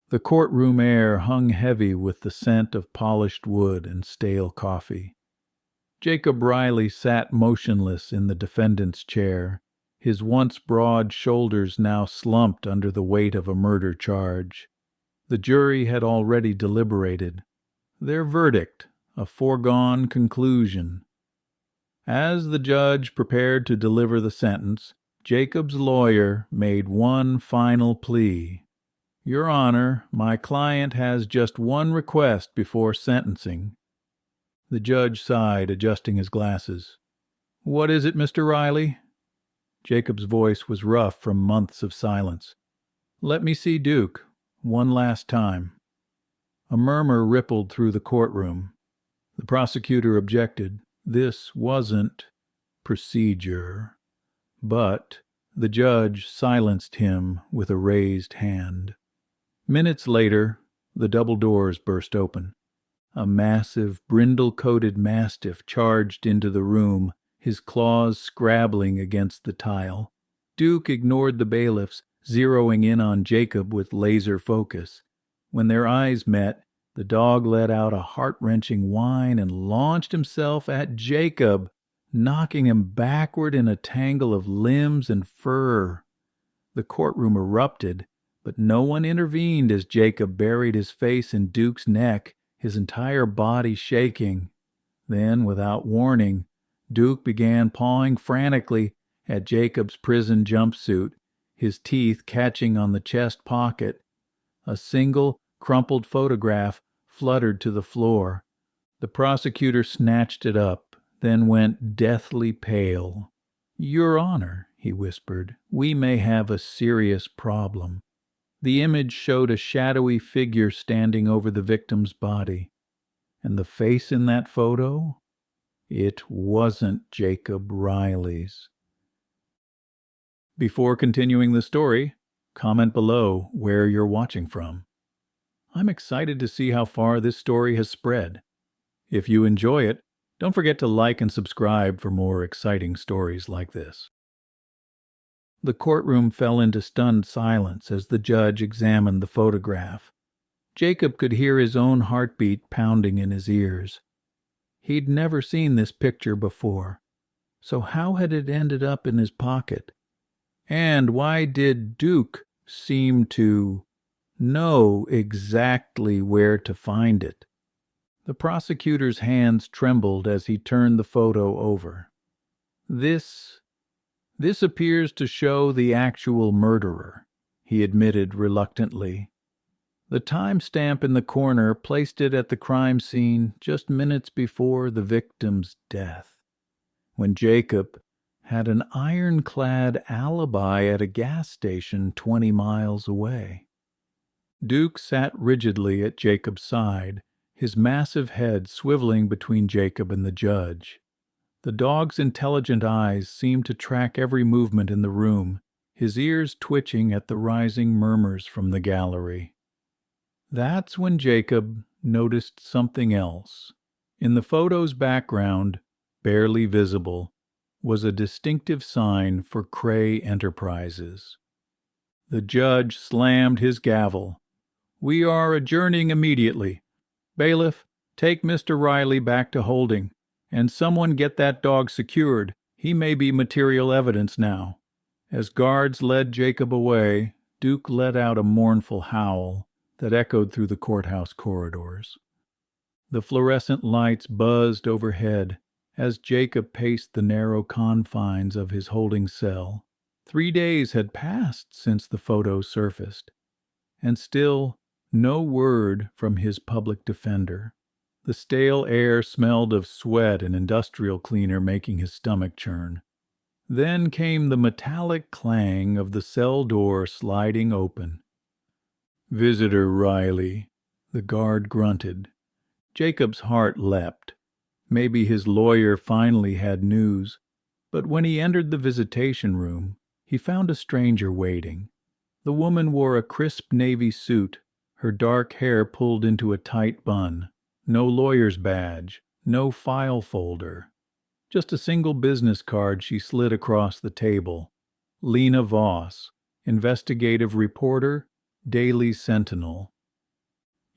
The courtroom air hung heavy with the scent of polished wood and stale coffee. Jacob Riley sat motionless in the defendant's chair, his once broad shoulders now slumped under the weight of a murder charge. The jury had already deliberated. Their verdict, a foregone conclusion. As the judge prepared to deliver the sentence, Jacob's lawyer made one final plea. "Your Honor, my client has just one request before sentencing." The judge sighed, adjusting his glasses. "What is it, Mr. Riley?" Jacob's voice was rough from months of silence. "Let me see Duke, one last time." A murmur rippled through the courtroom. The prosecutor objected. This wasn't procedure. But the judge silenced him with a raised hand. Minutes later, the double doors burst open. A massive, brindle-coated mastiff charged into the room, his claws scrabbling against the tile. Duke ignored the bailiffs, zeroing in on Jacob with laser focus. When their eyes met, the dog let out a heart-wrenching whine and launched himself at Jacob, knocking him backward in a tangle of limbs and fur. The courtroom erupted, but no one intervened as Jacob buried his face in Duke's neck, his entire body shaking. Then, without warning, Duke began pawing frantically at Jacob's prison jumpsuit, his teeth catching on the chest pocket. A single, crumpled photograph fluttered to the floor. The prosecutor snatched it up, then went deathly pale. "Your Honor," he whispered, "we may have a serious problem." The image showed a shadowy figure standing over the victim's body. And the face in that photo? It wasn't Jacob Riley's. Before continuing the story, comment below where you're watching from. I'm excited to see how far this story has spread. If you enjoy it, don't forget to like and subscribe for more exciting stories like this. The courtroom fell into stunned silence as the judge examined the photograph. Jacob could hear his own heartbeat pounding in his ears. He'd never seen this picture before. So how had it ended up in his pocket? And why did Duke seem to know exactly where to find it? The prosecutor's hands trembled as he turned the photo over. This appears to show the actual murderer, he admitted reluctantly. The timestamp in the corner placed it at the crime scene just minutes before the victim's death, when Jacob had an ironclad alibi at a gas station 20 miles away. Duke sat rigidly at Jacob's side, his massive head swiveling between Jacob and the judge. The dog's intelligent eyes seemed to track every movement in the room, his ears twitching at the rising murmurs from the gallery. That's when Jacob noticed something else. In the photo's background, barely visible, was a distinctive sign for Cray Enterprises. The judge slammed his gavel. "We are adjourning immediately. Bailiff, take Mr. Riley back to holding, and someone get that dog secured. He may be material evidence now." As guards led Jacob away, Duke let out a mournful howl that echoed through the courthouse corridors. The fluorescent lights buzzed overhead as Jacob paced the narrow confines of his holding cell. 3 days had passed since the photo surfaced, and still no word from his public defender. The stale air smelled of sweat and industrial cleaner, making his stomach churn. Then came the metallic clang of the cell door sliding open. "Visitor Riley," the guard grunted. Jacob's heart leapt. Maybe his lawyer finally had news. But when he entered the visitation room, he found a stranger waiting. The woman wore a crisp navy suit, her dark hair pulled into a tight bun. No lawyer's badge, no file folder. Just a single business card she slid across the table. Lena Voss, investigative reporter, Daily Sentinel.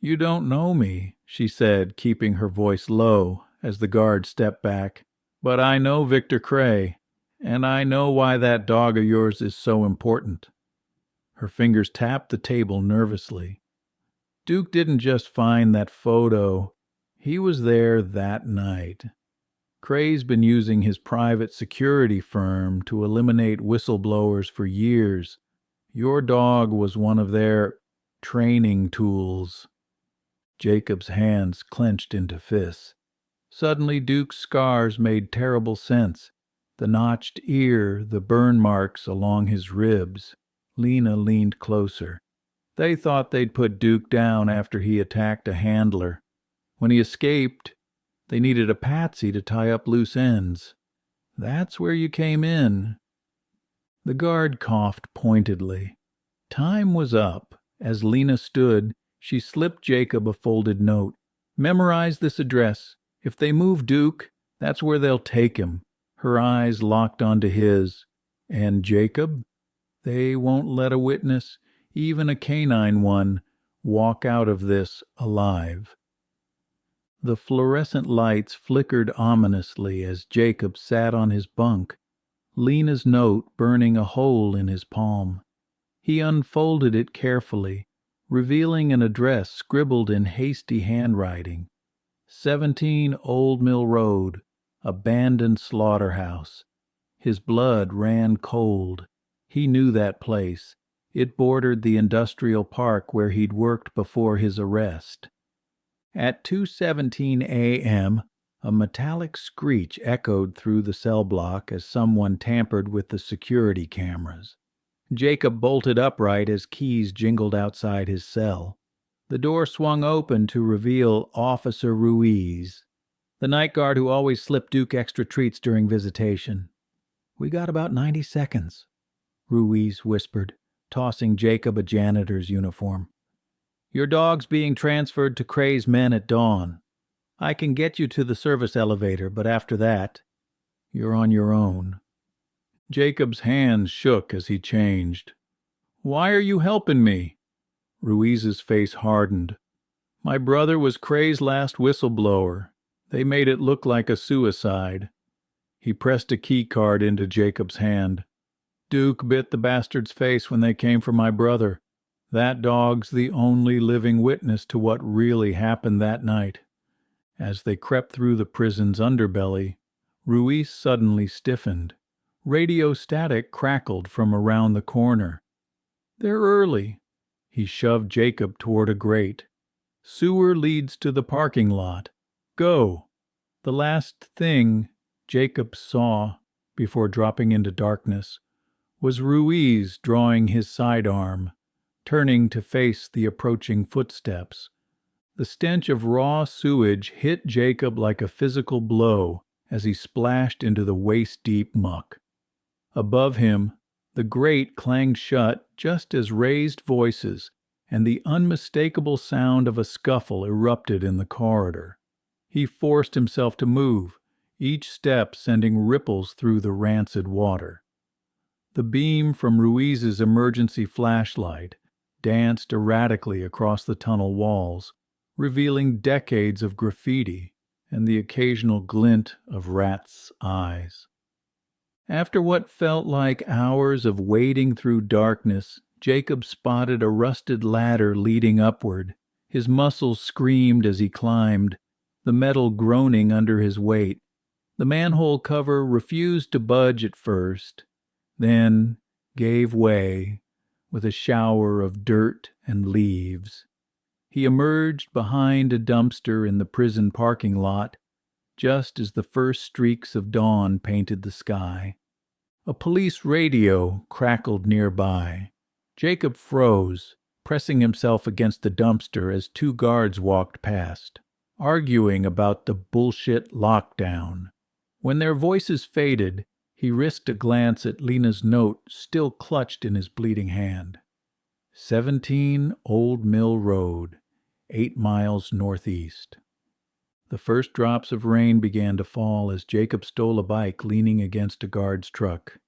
"You don't know me," she said, keeping her voice low as the guard stepped back. "But I know Victor Cray, and I know why that dog of yours is so important." Her fingers tapped the table nervously. "Duke didn't just find that photo. He was there that night. Cray's been using his private security firm to eliminate whistleblowers for years. Your dog was one of their training tools." Jacob's hands clenched into fists. Suddenly Duke's scars made terrible sense. The notched ear, the burn marks along his ribs. Lena leaned closer. They thought they'd put Duke down after he attacked a handler. When he escaped, they needed a patsy to tie up loose ends. That's where you came in. The guard coughed pointedly. Time was up. As Lena stood, she slipped Jacob a folded note. "Memorize this address. If they move Duke, that's where they'll take him." Her eyes locked onto his. "And Jacob? They won't let a witness, even a canine one, walk out of this alive." The fluorescent lights flickered ominously as Jacob sat on his bunk, Lena's note burning a hole in his palm. He unfolded it carefully, revealing an address scribbled in hasty handwriting. 17 Old Mill Road, abandoned slaughterhouse. His blood ran cold. He knew that place. It bordered the industrial park where he'd worked before his arrest. At 2:17 a.m., a metallic screech echoed through the cell block as someone tampered with the security cameras. Jacob bolted upright as keys jingled outside his cell. The door swung open to reveal Officer Ruiz, the night guard who always slipped Duke extra treats during visitation. "We got about 90 seconds, Ruiz whispered, tossing Jacob a janitor's uniform. "Your dog's being transferred to Cray's men at dawn. I can get you to the service elevator, but after that, you're on your own." Jacob's hands shook as he changed. "Why are you helping me?" Ruiz's face hardened. "My brother was Cray's last whistleblower. They made it look like a suicide." He pressed a key card into Jacob's hand. "Duke bit the bastard's face when they came for my brother. That dog's the only living witness to what really happened that night." As they crept through the prison's underbelly, Ruiz suddenly stiffened. Radio static crackled from around the corner. "They're early." He shoved Jacob toward a grate. "Sewer leads to the parking lot. Go." The last thing Jacob saw before dropping into darkness was Ruiz drawing his sidearm, turning to face the approaching footsteps. The stench of raw sewage hit Jacob like a physical blow as he splashed into the waist-deep muck. Above him, the grate clanged shut just as raised voices and the unmistakable sound of a scuffle erupted in the corridor. He forced himself to move, each step sending ripples through the rancid water. The beam from Ruiz's emergency flashlight danced erratically across the tunnel walls, revealing decades of graffiti and the occasional glint of rats' eyes. After what felt like hours of wading through darkness, Jacob spotted a rusted ladder leading upward. His muscles screamed as he climbed, the metal groaning under his weight. The manhole cover refused to budge at first, then gave way with a shower of dirt and leaves. He emerged behind a dumpster in the prison parking lot, just as the first streaks of dawn painted the sky. A police radio crackled nearby. Jacob froze, pressing himself against the dumpster as two guards walked past, arguing about the bullshit lockdown. When their voices faded, he risked a glance at Lena's note still clutched in his bleeding hand. 17 Old Mill Road, 8 miles northeast. The first drops of rain began to fall as Jacob stole a bike leaning against a guard's truck.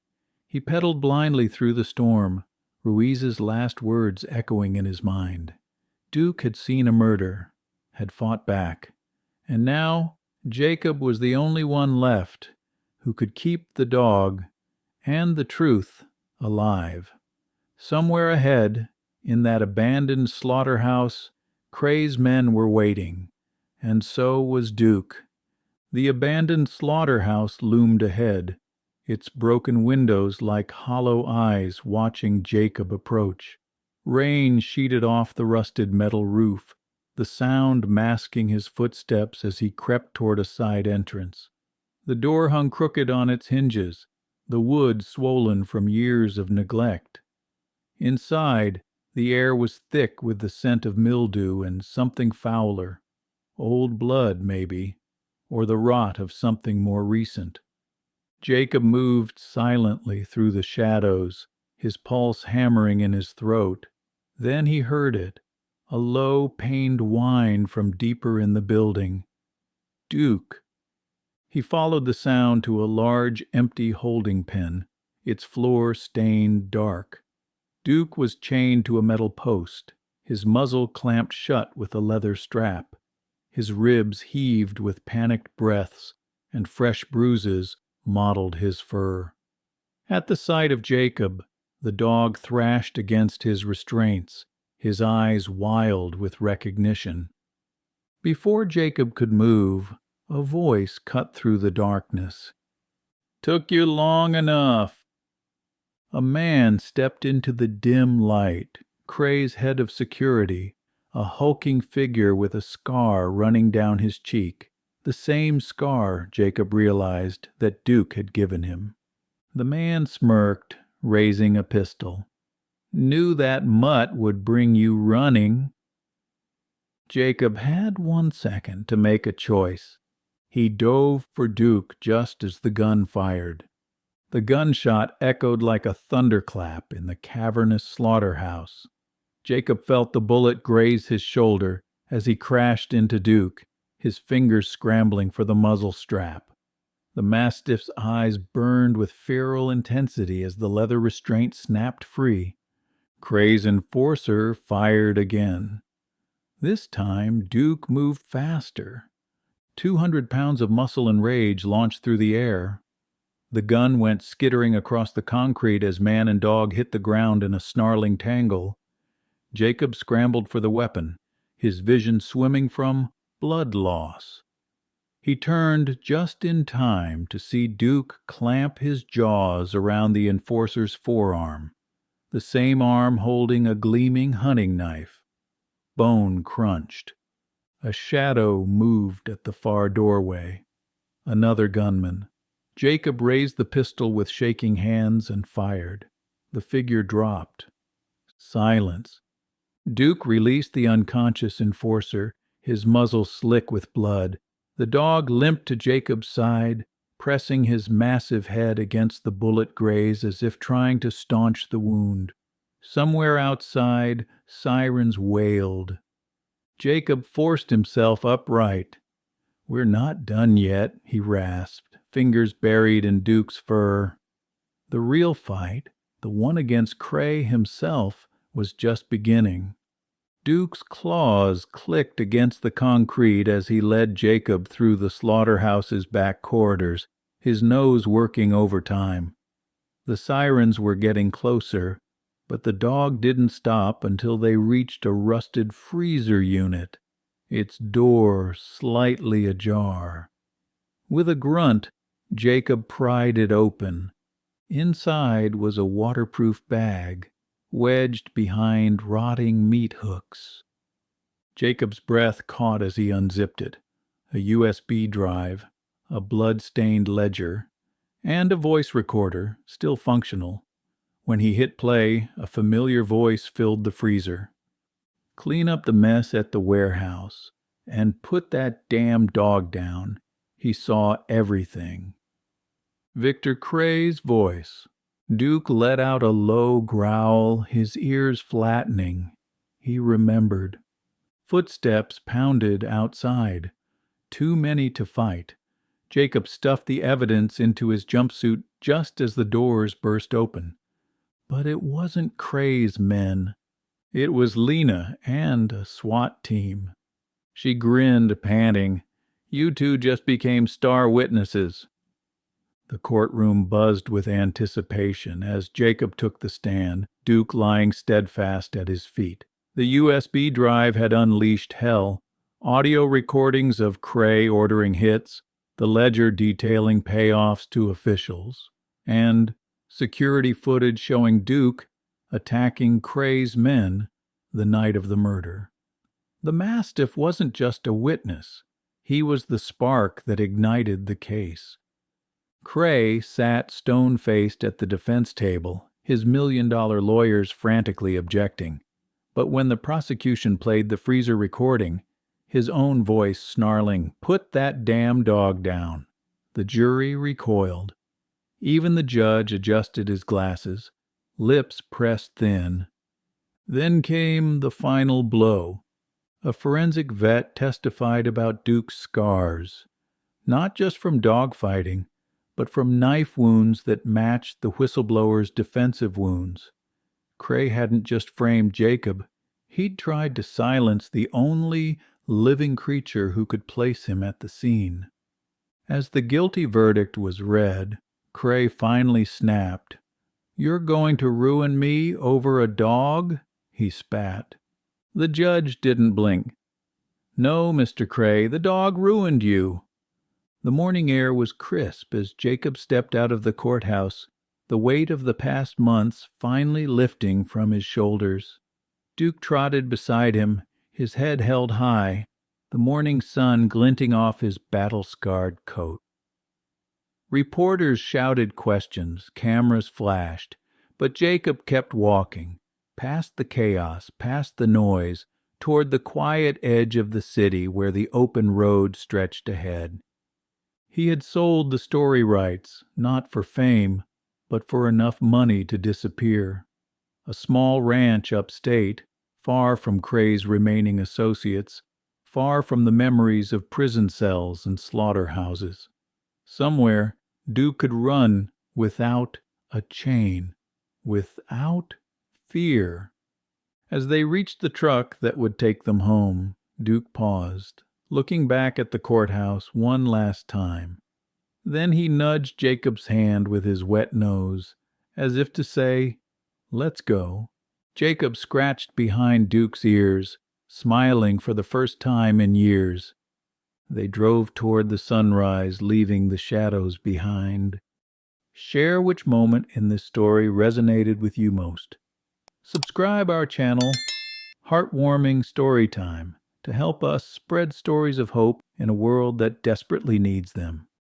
He pedaled blindly through the storm, Ruiz's last words echoing in his mind. Duke had seen a murder, had fought back, and now Jacob was the only one left who could keep the dog and the truth alive. Somewhere ahead, in that abandoned slaughterhouse, Cray's men were waiting, and so was Duke. The abandoned slaughterhouse loomed ahead, its broken windows like hollow eyes watching Jacob approach. Rain sheeted off the rusted metal roof, the sound masking his footsteps as he crept toward a side entrance. The door hung crooked on its hinges, the wood swollen from years of neglect. Inside, the air was thick with the scent of mildew and something fouler. Old blood, maybe, or the rot of something more recent. Jacob moved silently through the shadows, his pulse hammering in his throat. Then he heard it, a low, pained whine from deeper in the building. Duke. He followed the sound to a large, empty holding pen, its floor stained dark. Duke was chained to a metal post, his muzzle clamped shut with a leather strap. His ribs heaved with panicked breaths, and fresh bruises mottled his fur. At the sight of Jacob, the dog thrashed against his restraints, his eyes wild with recognition. Before Jacob could move, a voice cut through the darkness. "Took you long enough." A man stepped into the dim light, Cray's head of security, a hulking figure with a scar running down his cheek, the same scar, Jacob realized, that Duke had given him. The man smirked, raising a pistol. "Knew that mutt would bring you running." Jacob had 1 second to make a choice. He dove for Duke just as the gun fired. The gunshot echoed like a thunderclap in the cavernous slaughterhouse. Jacob felt the bullet graze his shoulder as he crashed into Duke, his fingers scrambling for the muzzle strap. The mastiff's eyes burned with feral intensity as the leather restraint snapped free. Cray's enforcer fired again. This time, Duke moved faster. 200 pounds of muscle and rage launched through the air. The gun went skittering across the concrete as man and dog hit the ground in a snarling tangle. Jacob scrambled for the weapon, his vision swimming from blood loss. He turned just in time to see Duke clamp his jaws around the enforcer's forearm, the same arm holding a gleaming hunting knife. Bone crunched. A shadow moved at the far doorway. Another gunman. Jacob raised the pistol with shaking hands and fired. The figure dropped. Silence. Duke released the unconscious enforcer, his muzzle slick with blood. The dog limped to Jacob's side, pressing his massive head against the bullet graze as if trying to staunch the wound. Somewhere outside, sirens wailed. Jacob forced himself upright. "We're not done yet," he rasped, fingers buried in Duke's fur. The real fight, the one against Cray himself, was just beginning. Duke's claws clicked against the concrete as he led Jacob through the slaughterhouse's back corridors, his nose working overtime. The sirens were getting closer, but the dog didn't stop until they reached a rusted freezer unit, its door slightly ajar. With a grunt, Jacob pried it open. Inside was a waterproof bag, wedged behind rotting meat hooks. Jacob's breath caught as he unzipped it. A USB drive, a blood-stained ledger, and a voice recorder, still functional. When he hit play, a familiar voice filled the freezer. "Clean up the mess at the warehouse, and put that damn dog down. He saw everything." Victor Cray's voice. Duke let out a low growl, his ears flattening. He remembered. Footsteps pounded outside. Too many to fight. Jacob stuffed the evidence into his jumpsuit just as the doors burst open. But it wasn't Cray's men. It was Lena and a SWAT team. She grinned, panting. "You two just became star witnesses." The courtroom buzzed with anticipation as Jacob took the stand, Duke lying steadfast at his feet. The USB drive had unleashed hell. Audio recordings of Cray ordering hits, the ledger detailing payoffs to officials, and security footage showing Duke attacking Cray's men the night of the murder. The Mastiff wasn't just a witness. He was the spark that ignited the case. Cray sat stone-faced at the defense table, his million-dollar lawyers frantically objecting. But when the prosecution played the freezer recording, his own voice snarling, "Put that damn dog down," the jury recoiled. Even the judge adjusted his glasses, lips pressed thin. Then came the final blow. A forensic vet testified about Duke's scars, not just from dogfighting, but from knife wounds that matched the whistleblower's defensive wounds. Cray hadn't just framed Jacob, he'd tried to silence the only living creature who could place him at the scene. As the guilty verdict was read, Cray finally snapped. "You're going to ruin me over a dog?" he spat. The judge didn't blink. "No, Mr. Cray, the dog ruined you." The morning air was crisp as Jacob stepped out of the courthouse, the weight of the past months finally lifting from his shoulders. Duke trotted beside him, his head held high, the morning sun glinting off his battle-scarred coat. Reporters shouted questions, cameras flashed, but Jacob kept walking, past the chaos, past the noise, toward the quiet edge of the city where the open road stretched ahead. He had sold the story rights, not for fame, but for enough money to disappear. A small ranch upstate, far from Cray's remaining associates, far from the memories of prison cells and slaughterhouses. Somewhere, Duke could run without a chain, without fear. As they reached the truck that would take them home, Duke paused, looking back at the courthouse one last time. Then he nudged Jacob's hand with his wet nose, as if to say, "Let's go." Jacob scratched behind Duke's ears, smiling for the first time in years. They drove toward the sunrise, leaving the shadows behind. Share which moment in this story resonated with you most. Subscribe our channel, Heartwarming Storytime, to help us spread stories of hope in a world that desperately needs them.